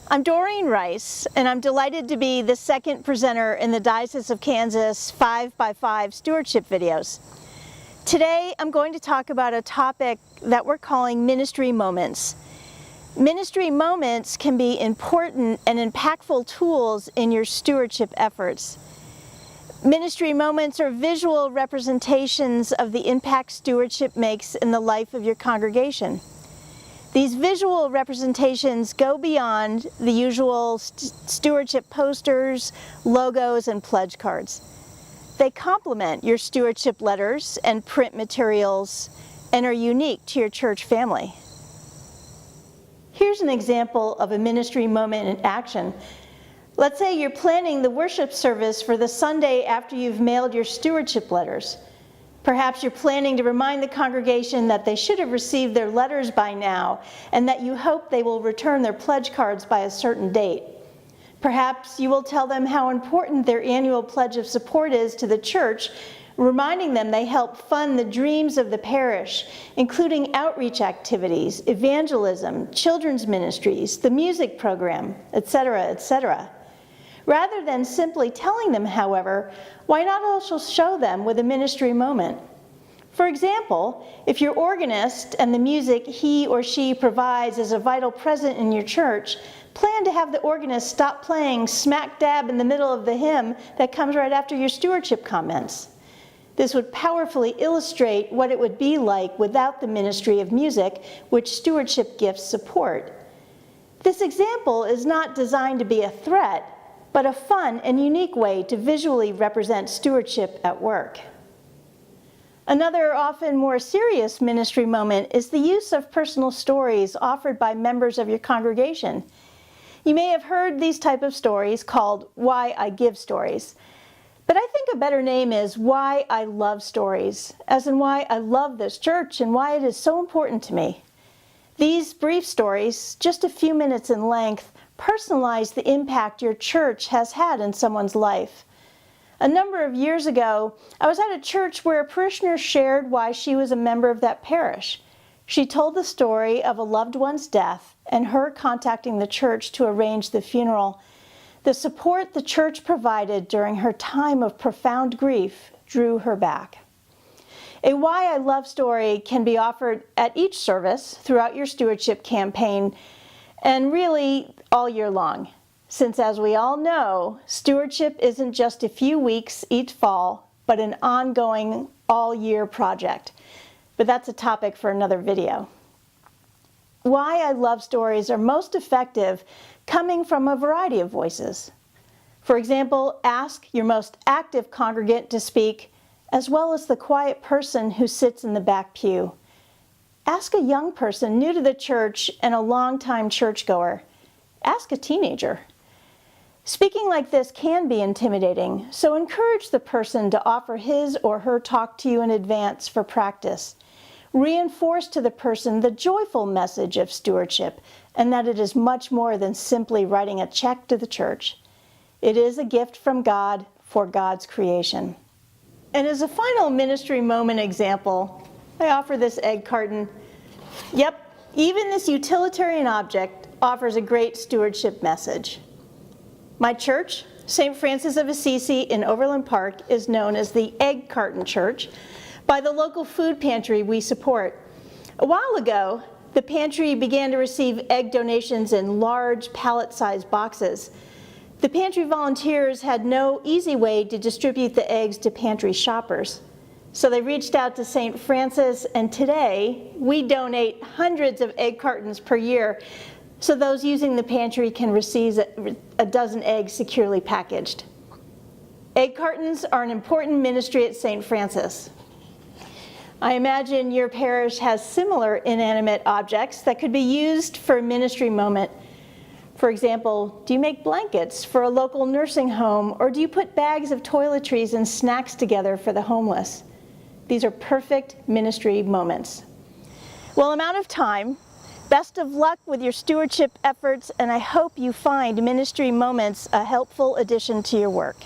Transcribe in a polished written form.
I'm Doreen Rice, and I'm delighted to be the second presenter in the Diocese of Kansas 5x5 stewardship videos. Today, I'm going to talk about a topic that we're calling ministry moments. Ministry moments can be important and impactful tools in your stewardship efforts. Ministry moments are visual representations of the impact stewardship makes in the life of your congregation. These visual representations go beyond the usual stewardship posters, logos, and pledge cards. They complement your stewardship letters and print materials and are unique to your church family. Here's an example of a ministry moment in action. Let's say you're planning the worship service for the Sunday after you've mailed your stewardship letters. Perhaps you're planning to remind the congregation that they should have received their letters by now and that you hope they will return their pledge cards by a certain date. Perhaps you will tell them how important their annual pledge of support is to the church, reminding them they help fund the dreams of the parish, including outreach activities, evangelism, children's ministries, the music program, etc., etc. Rather than simply telling them, however, why not also show them with a ministry moment? For example, if your organist and the music he or she provides is a vital present in your church, plan to have the organist stop playing smack dab in the middle of the hymn that comes right after your stewardship comments. This would powerfully illustrate what it would be like without the ministry of music, which stewardship gifts support. This example is not designed to be a threat, but a fun and unique way to visually represent stewardship at work. Another, often more serious ministry moment is the use of personal stories offered by members of your congregation. You may have heard these type of stories called Why I Give stories, but I think a better name is Why I Love stories, as in why I love this church and why it is so important to me. These brief stories, just a few minutes in length, personalize the impact your church has had in someone's life. A number of years ago, I was at a church where a parishioner shared why she was a member of that parish. She told the story of a loved one's death and her contacting the church to arrange the funeral. The support the church provided during her time of profound grief drew her back. A Why I Love story can be offered at each service throughout your stewardship campaign, and really all year long, since as we all know, stewardship isn't just a few weeks each fall, but an ongoing all-year project. But that's a topic for another video. Why I Love stories are most effective coming from a variety of voices. For example, ask your most active congregant to speak, as well as the quiet person who sits in the back pew. Ask a young person new to the church and a longtime churchgoer. Ask a teenager. Speaking like this can be intimidating, so encourage the person to offer his or her talk to you in advance for practice. Reinforce to the person the joyful message of stewardship and that it is much more than simply writing a check to the church. It is a gift from God for God's creation. And as a final ministry moment example, I offer this egg carton. Yep, even this utilitarian object offers a great stewardship message. My church, St. Francis of Assisi in Overland Park, is known as the Egg Carton Church by the local food pantry we support. A while ago, the pantry began to receive egg donations in large pallet-sized boxes. The pantry volunteers had no easy way to distribute the eggs to pantry shoppers. So they reached out to St. Francis, and today we donate hundreds of egg cartons per year so those using the pantry can receive a dozen eggs securely packaged. Egg cartons are an important ministry at St. Francis. I imagine your parish has similar inanimate objects that could be used for a ministry moment. For example, do you make blankets for a local nursing home, or do you put bags of toiletries and snacks together for the homeless? These are perfect ministry moments. Well, I'm out of time. Best of luck with your stewardship efforts, and I hope you find ministry moments a helpful addition to your work.